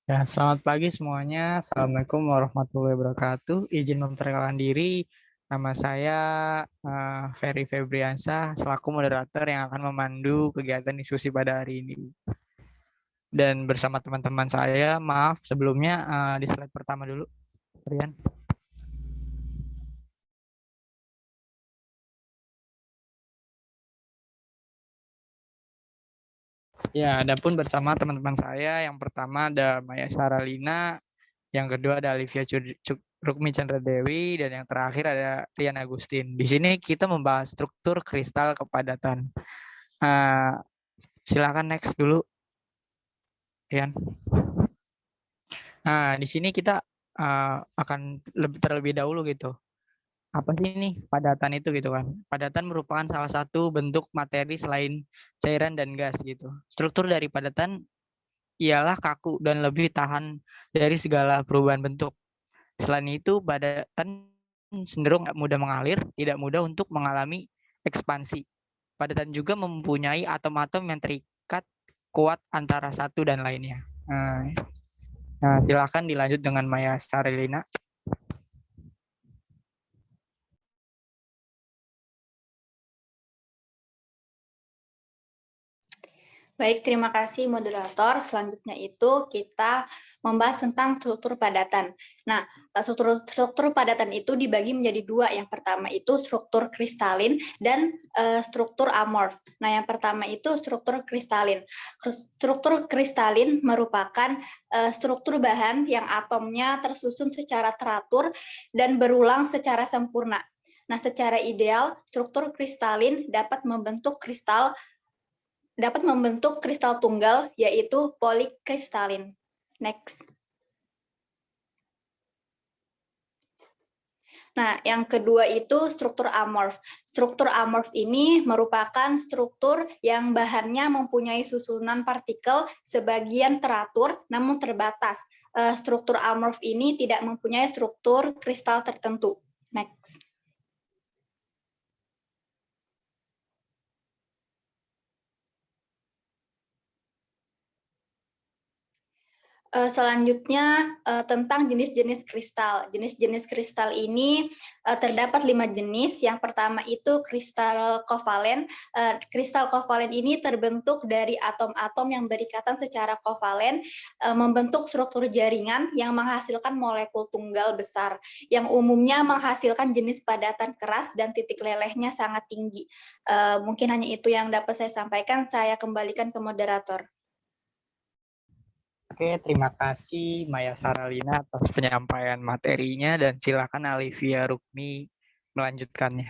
Ya, selamat pagi semuanya. Assalamualaikum warahmatullahi wabarakatuh. Izin memperkenalkan diri. Nama saya Ferry Febriansyah, selaku moderator yang akan memandu kegiatan diskusi pada hari ini. Dan bersama teman-teman saya, maaf sebelumnya di slide pertama dulu, Rian. Ya, adapun bersama teman-teman saya, yang pertama ada Maya Saralina, yang kedua ada Olivia Rukmi Chandra Dewi, dan yang terakhir ada Rian Agustin. Di sini kita membahas struktur kristal kepadatan. Silakan next dulu, Rian. Nah, di sini kita akan terlebih dahulu gitu. Apa sih ini padatan itu gitu kan? Padatan merupakan salah satu bentuk materi selain cairan dan gas gitu. Struktur dari padatan ialah kaku dan lebih tahan dari segala perubahan bentuk. Selain itu, padatan cenderung mudah mengalir, tidak mudah untuk mengalami ekspansi. Padatan juga mempunyai atom-atom yang terikat kuat antara satu dan lainnya. Nah, silakan dilanjut dengan Maya Sarilina. Baik, terima kasih moderator. Selanjutnya itu kita membahas tentang struktur padatan. Nah, struktur padatan itu dibagi menjadi dua. Yang pertama itu struktur kristalin dan struktur amorf. Nah, yang pertama itu struktur kristalin. Struktur kristalin merupakan struktur bahan yang atomnya tersusun secara teratur dan berulang secara sempurna. Nah, secara ideal, struktur kristalin dapat membentuk kristal tunggal, yaitu polikristalin. Next. Nah, yang kedua itu struktur amorf. Struktur amorf ini merupakan struktur yang bahannya mempunyai susunan partikel sebagian teratur namun terbatas. Struktur amorf ini tidak mempunyai struktur kristal tertentu. Next. Selanjutnya tentang jenis-jenis kristal. Jenis-jenis kristal ini terdapat 5 jenis. Yang pertama itu kristal kovalen. Kristal kovalen ini terbentuk dari atom-atom yang berikatan secara kovalen, membentuk struktur jaringan yang menghasilkan molekul tunggal besar, yang umumnya menghasilkan jenis padatan keras dan titik lelehnya sangat tinggi. Mungkin hanya itu yang dapat saya sampaikan. Saya kembalikan ke moderator. Oke, terima kasih Maya Saralina atas penyampaian materinya dan silakan Olivia Rukmi melanjutkannya.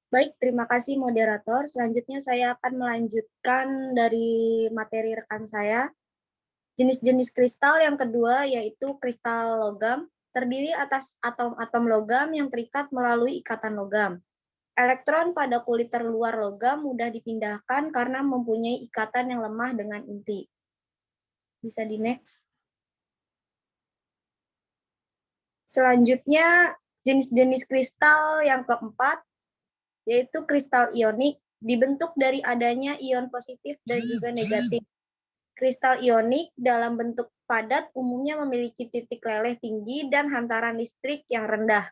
Baik, terima kasih moderator. Selanjutnya saya akan melanjutkan dari materi rekan saya. Jenis-jenis kristal yang kedua yaitu kristal logam, terdiri atas atom-atom logam yang terikat melalui ikatan logam. Elektron pada kulit terluar logam mudah dipindahkan karena mempunyai ikatan yang lemah dengan inti. Bisa di next. Selanjutnya, jenis-jenis kristal yang keempat, yaitu kristal ionik, dibentuk dari adanya ion positif dan juga negatif. Kristal ionik dalam bentuk padat umumnya memiliki titik leleh tinggi dan hantaran listrik yang rendah.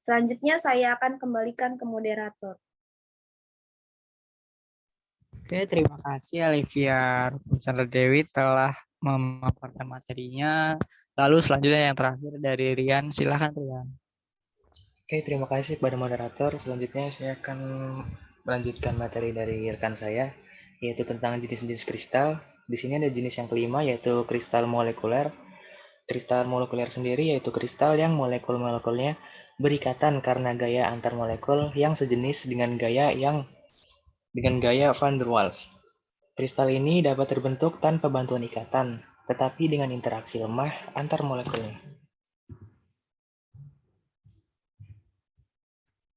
Selanjutnya saya akan kembalikan ke moderator. Oke, terima kasih Olivia Rukmi Chandra Dewi telah memaparkan materinya. Lalu selanjutnya yang terakhir dari Rian, silakan Rian. Oke, terima kasih kepada moderator. Selanjutnya saya akan melanjutkan materi dari rekan saya, yaitu tentang jenis-jenis kristal. Di sini ada jenis yang kelima, yaitu kristal molekuler. Kristal molekuler sendiri yaitu kristal yang molekul-molekulnya berikatan karena gaya antar molekul yang sejenis dengan gaya van der Waals. Kristal ini dapat terbentuk tanpa bantuan ikatan, tetapi dengan interaksi lemah antar molekulnya.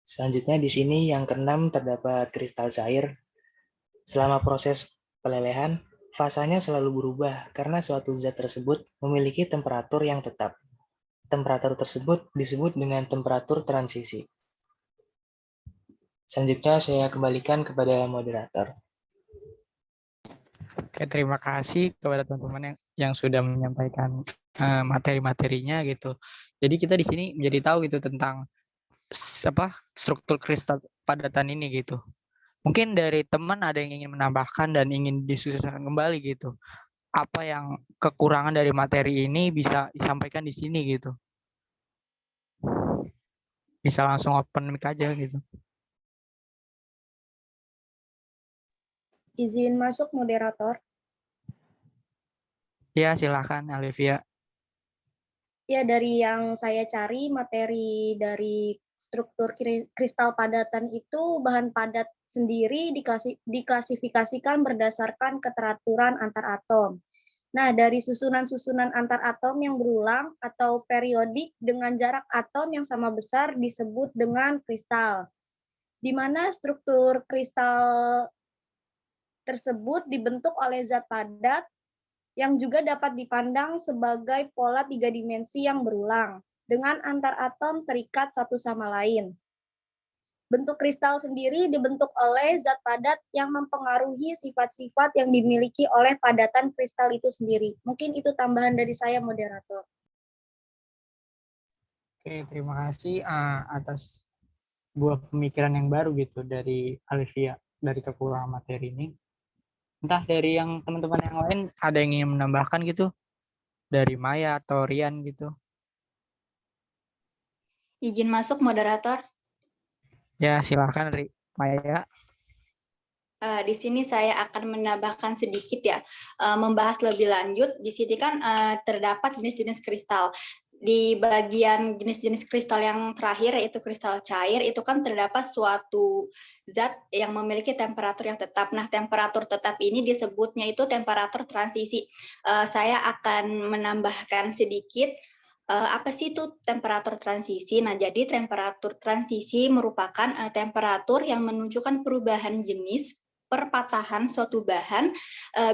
Selanjutnya di sini yang keenam terdapat kristal cair. Selama proses pelelehan, fasanya selalu berubah karena suatu zat tersebut memiliki temperatur yang tetap. Temperatur tersebut disebut dengan temperatur transisi. Selanjutnya saya kembalikan kepada moderator. Oke, terima kasih kepada teman-teman yang sudah menyampaikan materi-materinya gitu. Jadi kita di sini menjadi tahu gitu tentang struktur kristal padatan ini gitu. Mungkin dari teman ada yang ingin menambahkan dan ingin disusun kembali gitu. Apa yang kekurangan dari materi ini bisa disampaikan di sini gitu. Bisa langsung open mic aja gitu. Izin masuk moderator. Ya, silakan Alivia. Ya, dari yang saya cari materi dari struktur kristal padatan itu bahan padat sendiri diklasifikasikan berdasarkan keteraturan antar atom. Nah, dari susunan-susunan antar atom yang berulang atau periodik dengan jarak atom yang sama besar disebut dengan kristal. Di mana struktur kristal tersebut dibentuk oleh zat padat yang juga dapat dipandang sebagai pola 3 dimensi yang berulang, dengan antar atom terikat satu sama lain. Bentuk kristal sendiri dibentuk oleh zat padat yang mempengaruhi sifat-sifat yang dimiliki oleh padatan kristal itu sendiri. Mungkin itu tambahan dari saya, moderator. Oke, terima kasih atas buah pemikiran yang baru gitu dari Alivia dari kekurangan materi ini. Entah dari yang teman-teman yang lain ada yang ingin menambahkan gitu dari Maya atau Rian gitu. Izin masuk moderator. Ya, silakan Maya. Di sini saya akan menambahkan sedikit ya, membahas lebih lanjut. Di sini kan terdapat jenis-jenis kristal. Di bagian jenis-jenis kristal yang terakhir, yaitu kristal cair, itu kan terdapat suatu zat yang memiliki temperatur yang tetap. Nah, temperatur tetap ini disebutnya itu temperatur transisi. Saya akan menambahkan sedikit, apa sih itu temperatur transisi? Nah, jadi temperatur transisi merupakan temperatur yang menunjukkan perubahan jenis perpatahan suatu bahan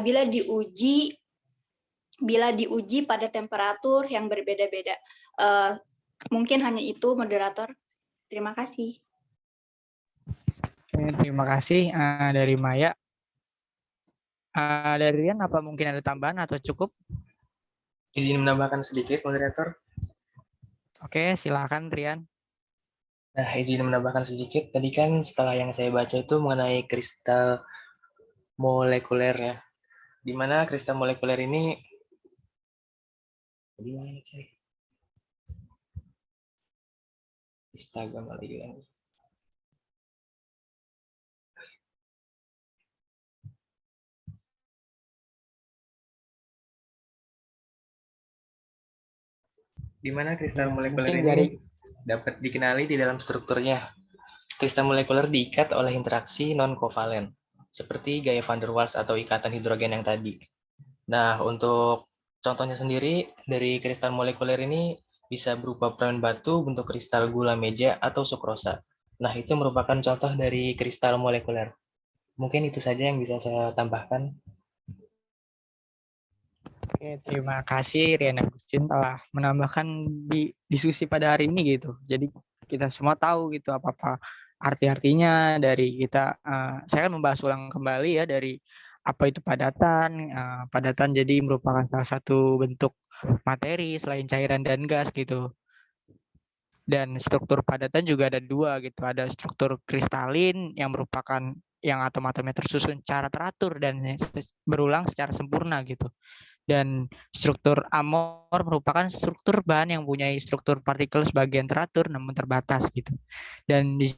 bila diuji pada temperatur yang berbeda-beda. Mungkin hanya itu, moderator. Terima kasih. Oke, terima kasih dari Maya. Dari Rian, apa mungkin ada tambahan atau cukup? Izin menambahkan sedikit, moderator. Oke, silakan Rian. Nah, izin menambahkan sedikit. Tadi kan setelah yang saya baca itu mengenai kristal molekuler ya. Di mana kristal molekuler ini gimana sih? Instagram lagi kan. Di mana kristal molekuler ini dapat dikenali di dalam strukturnya. Kristal molekuler diikat oleh interaksi non-kovalen, seperti gaya van der Waals atau ikatan hidrogen yang tadi. Nah, untuk contohnya sendiri, dari kristal molekuler ini bisa berupa permen batu, bentuk kristal gula meja, atau sukrosa. Nah, itu merupakan contoh dari kristal molekuler. Mungkin itu saja yang bisa saya tambahkan. Oke, terima kasih Rian Agustin telah menambahkan di diskusi pada hari ini gitu. Jadi kita semua tahu gitu apa-apa arti-artinya dari kita. Saya akan membahas ulang kembali ya dari apa itu padatan. Padatan jadi merupakan salah satu bentuk materi selain cairan dan gas gitu. Dan struktur padatan juga ada dua gitu. Ada struktur kristalin yang merupakan yang atom-atomnya tersusun secara teratur dan berulang secara sempurna gitu. Dan struktur amor merupakan struktur bahan yang punya struktur partikel sebagian teratur namun terbatas gitu. Dan di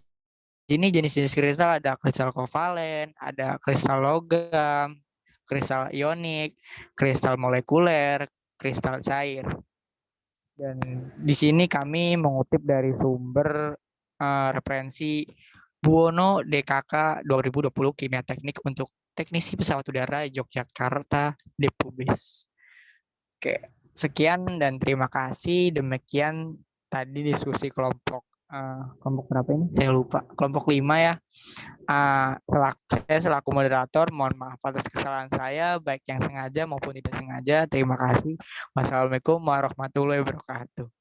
sini jenis-jenis kristal ada kristal kovalen, ada kristal logam, kristal ionik, kristal molekuler, kristal cair. Dan di sini kami mengutip dari sumber referensi Buono DKK 2020 Kimia Teknik untuk Teknisi Pesawat Udara Yogyakarta Depubes. Oke, sekian dan terima kasih. Demikian tadi diskusi kelompok berapa ini? Saya lupa. Kelompok 5 ya. Saya selaku moderator, mohon maaf atas kesalahan saya, baik yang sengaja maupun tidak sengaja. Terima kasih. Wassalamualaikum warahmatullahi wabarakatuh.